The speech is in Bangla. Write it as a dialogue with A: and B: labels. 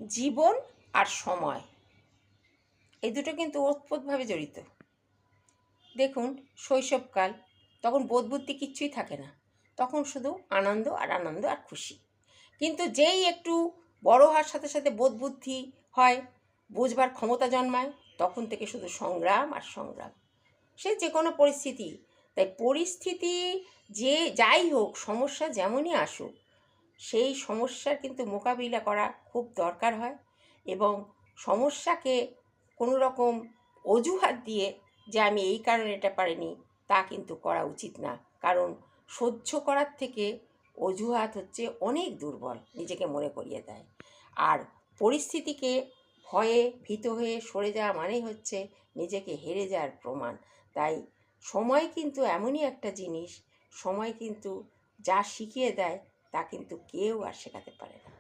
A: জীবন আর সময় এই দুটো কিন্তু ওতপ্রোতভাবে জড়িত। দেখুন, শৈশবকাল, তখন বোধবুদ্ধি কিচ্ছুই থাকে না, তখন শুধু আনন্দ আর আনন্দ আর খুশি। কিন্তু যেই একটু বড় হওয়ার সাথে সাথে বোধবুদ্ধি হয়, বুঝবার ক্ষমতা জন্মায়, তখন থেকে শুধু সংগ্রাম আর সংগ্রাম, সে যে কোনো পরিস্থিতি। তাই পরিস্থিতি যে যাই হোক, সমস্যা যেমনই আসুক, সেই সমস্যার কিন্তু মোকাবিলা করা খুব দরকার হয়। এবং সমস্যাকে কোনো রকম অজুহাত দিয়ে যে আমি এই কারণে এটা পারিনি, তা কিন্তু করা উচিত না। কারণ সহ্য করার থেকে অজুহাত হচ্ছে অনেক দুর্বল, নিজেকে মনে করিয়ে দেয়। আর পরিস্থিতিকে ভয়ে ভীত হয়ে সরে যাওয়া মানেই হচ্ছে নিজেকে হেরে যাওয়ার প্রমাণ। তাই সময় কিন্তু এমনই একটা জিনিস, সময় কিন্তু যা শিখিয়ে দেয় তা কিন্তু কেউ আর শেখাতে পারে না।